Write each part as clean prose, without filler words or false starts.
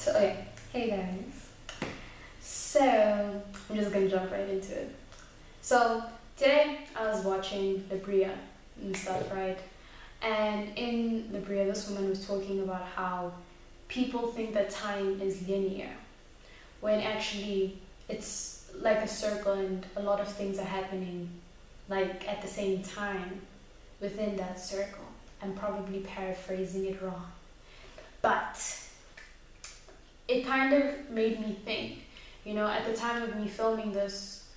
Okay, hey guys. So, I'm just gonna jump right into it. So, today I was watching the Bria and stuff, right? And in the Bria, this woman was talking about how people think that time is linear, when actually it's like a circle and a lot of things are happening like at the same time within that circle. I'm probably paraphrasing it wrong. But it kind of made me think, at the time of me filming this,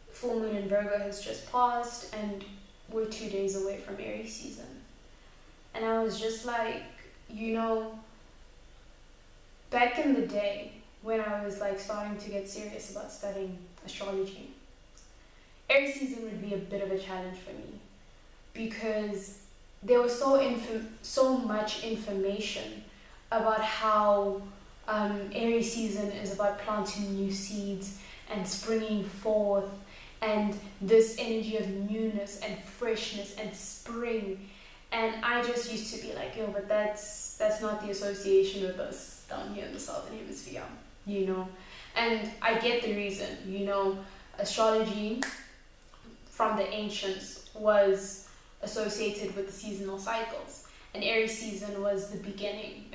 full moon in Virgo has just passed and we're 2 days away from Aries season. And I was just like, back in the day when I was like starting to get serious about studying astrology, Aries season would be a bit of a challenge for me because there was so much information about how Aries season is about planting new seeds and springing forth, and this energy of newness and freshness and spring. And I just used to be like, but that's not the association with us down here in the southern hemisphere, And I get the reason, astrology from the ancients was associated with the seasonal cycles, and Aries season was the beginning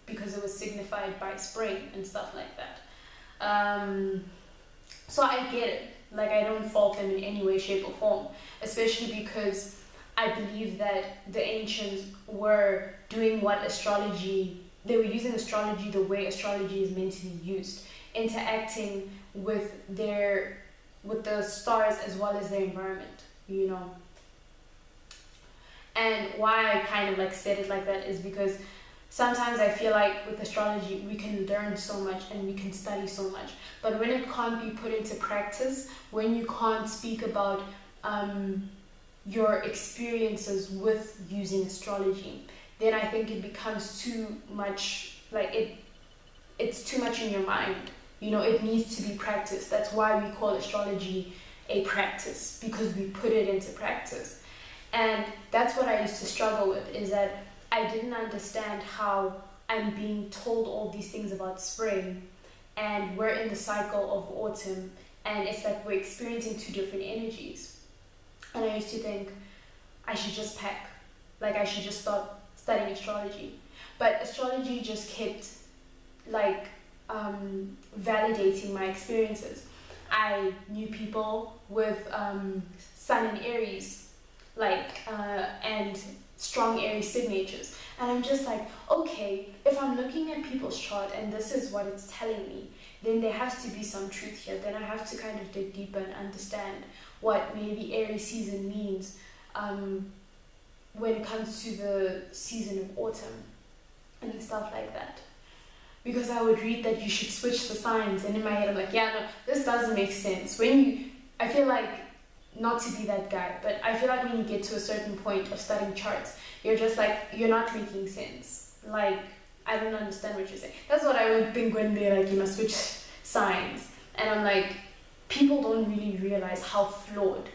because it was signified by spring and stuff like that. So I get it, like I don't fault them in any way, shape or form, especially because I believe that the ancients were doing they were using astrology the way astrology is meant to be used, interacting with the stars as well as their environment, And why I kind of like said it like that is because sometimes I feel like with astrology we can learn so much and we can study so much, but when it can't be put into practice, when you can't speak about your experiences with using astrology, then I think it becomes too much, like it's too much in your mind. It needs to be practiced. That's why we call astrology a practice, because we put it into practice. And that's what I used to struggle with, is that I didn't understand how I'm being told all these things about spring and we're in the cycle of autumn, and it's like we're experiencing two different energies. And I used to think I should just pack, like I should just stop studying astrology. But astrology just kept like validating my experiences. I knew people with Sun in Aries, and strong Aries signatures, and I'm just like, okay, if I'm looking at people's chart and this is what it's telling me, then there has to be some truth here. Then I have to kind of dig deeper and understand what maybe Aries season means when it comes to the season of autumn and stuff like that. Because I would read that you should switch the signs, and in my head I'm like, yeah, no, this doesn't make sense. I feel like, not to be that guy, but I feel like when you get to a certain point of studying charts, you're just like, you're not making sense. Like, I don't understand what you're saying. That's what I would think when they're like, you must switch signs. And I'm like, people don't really realize how flawed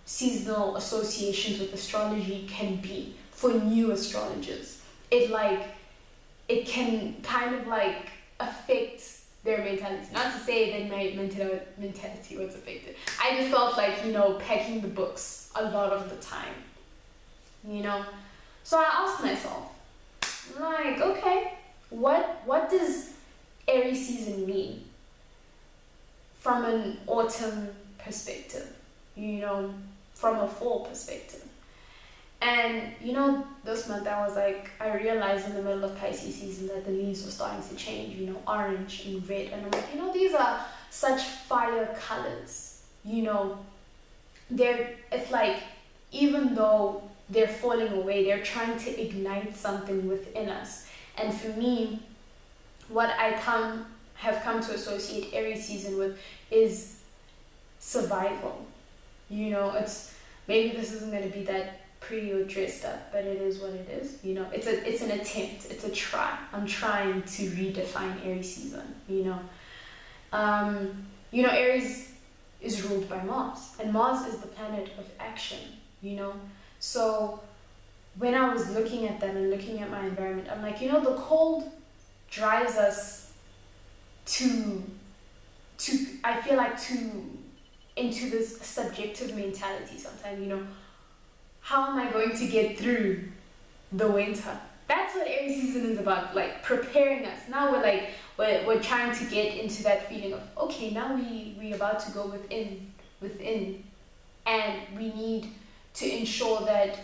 seasonal associations with astrology can be for new astrologers. It can kind of like affect their mentality. Not to say that my mentality was affected. I just felt like, packing the books a lot of the time, So I asked myself, like, okay, what does Aries season mean from an autumn perspective, from a fall perspective? And this month I realized in the middle of Pisces season that the leaves were starting to change, orange and red, and I'm like, these are such fire colors, it's like, even though they're falling away, they're trying to ignite something within us. And for me, what I have come to associate Aries season with is survival. It's, maybe this isn't going to be that pretty or dressed up, but it is what it is. It's an attempt, it's a try. I'm trying to redefine Aries season. Aries is ruled by Mars, and Mars is the planet of action. So when I was looking at that and looking at my environment, I'm like, the cold drives us to I feel like into this subjective mentality sometimes, how am I going to get through the winter? That's what Aries season is about, like preparing us. Now we're trying to get into that feeling of, okay, now we're about to go within, and we need to ensure that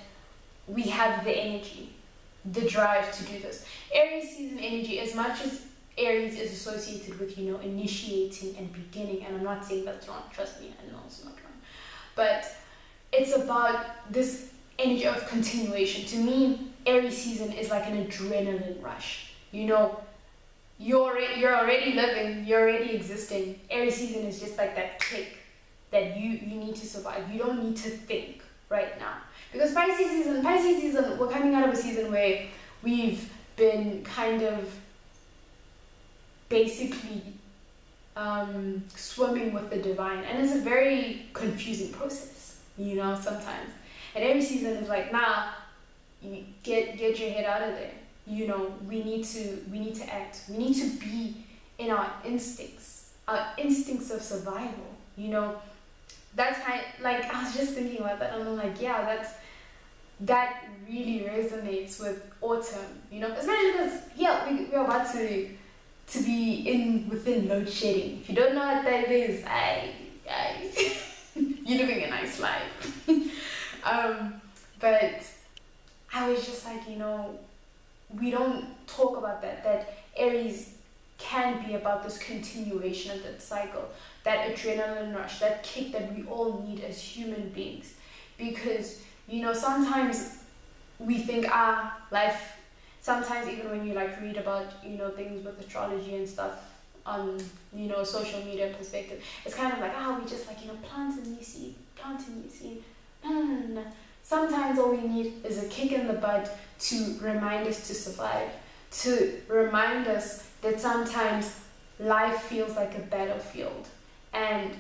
we have the energy, the drive to do this. Aries season energy, as much as Aries is associated with, initiating and beginning, and I'm not saying that's wrong, trust me, I know it's not wrong, but it's about this energy of continuation. To me, Aries season is like an adrenaline rush. You're already living, you're already existing. Aries season is just like that kick that you need to survive. You don't need to think right now. Because Pisces season, we're coming out of a season where we've been kind of basically swimming with the divine, and it's a very confusing process, sometimes. And Aries season is like, nah, you get your head out of there. We need to act. We need to be in our instincts of survival. That's kind of like, I was just thinking about that, and I'm like, yeah, that really resonates with autumn. Especially because we're about to be within load shedding. If you don't know what that is, you're living a nice life. But I was just like, we don't talk about that Aries can be about this continuation of that cycle, that adrenaline rush, that kick that we all need as human beings. Because, sometimes we think life, sometimes even when you like read about, things with astrology and stuff on, social media perspective, it's kind of like, we just like, plant a new seed. No. Sometimes all we need is a kick in the butt to remind us to survive, to remind us that sometimes life feels like a battlefield and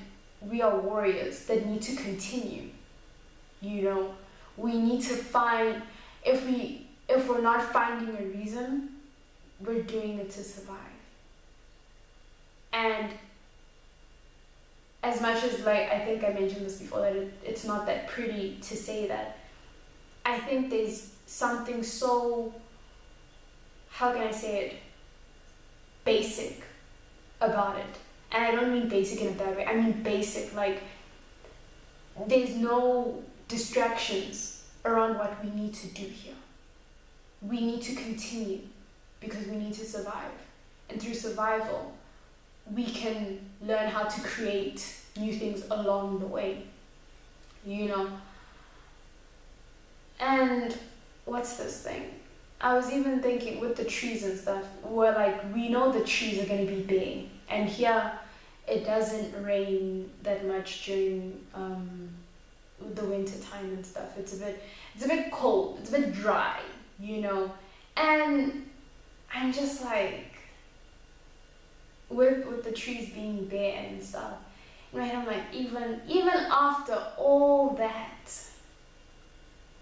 we are warriors that need to continue. We need to find, if we're not finding a reason, we're doing it to survive. And as much as, like, I think I mentioned this before, that it's not that pretty to say that, I think there's something so, how can I say it, basic about it. And I don't mean basic in a bad way, I mean basic, like, there's no distractions around what we need to do here. We need to continue because we need to survive. And through survival, we can learn how to create new things along the way, And what's this thing? I was even thinking with the trees and stuff, where like we know the trees are going to be bare, and here it doesn't rain that much during the winter time and stuff. It's a bit cold, it's a bit dry, and I'm just like, with the trees being bare and stuff, in my head I'm like, even after all that,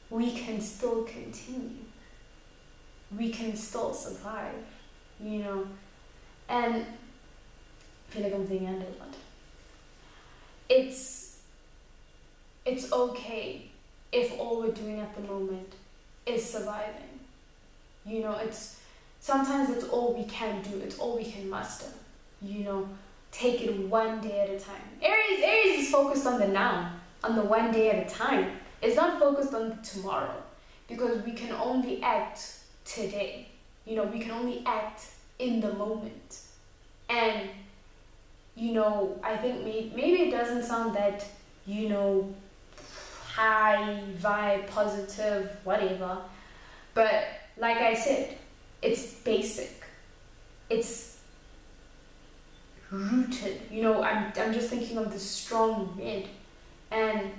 we can still continue. We can still survive, And I feel like I'm saying a lot. It's okay if all we're doing at the moment is surviving. Sometimes it's all we can do, it's all we can muster. Take it one day at a time. Aries is focused on the now, on the one day at a time. It's not focused on tomorrow, because we can only act today. We can only act in the moment. And, I think maybe it doesn't sound that, high vibe, positive, whatever. But like I said, it's basic. It's rooted. I'm just thinking of the strong red. And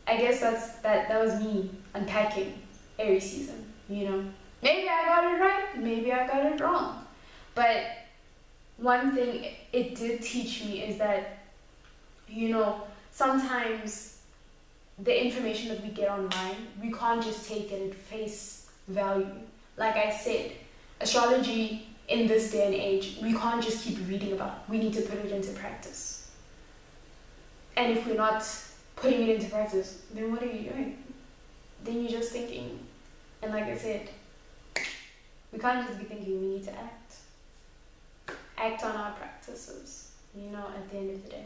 I guess that was me unpacking Aries season, Maybe I got it right, maybe I got it wrong. But one thing it did teach me is that, sometimes the information that we get online, we can't just take it at face value. Like I said, astrology in this day and age, we can't just keep reading about it. We need to put it into practice. And if we're not putting it into practice, then what are you doing? Then you're just thinking. And like I said, we can't just be thinking, we need to act. Act on our practices, at the end of the day.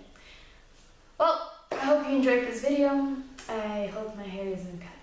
Well, I hope you enjoyed this video. I hope my hair isn't cut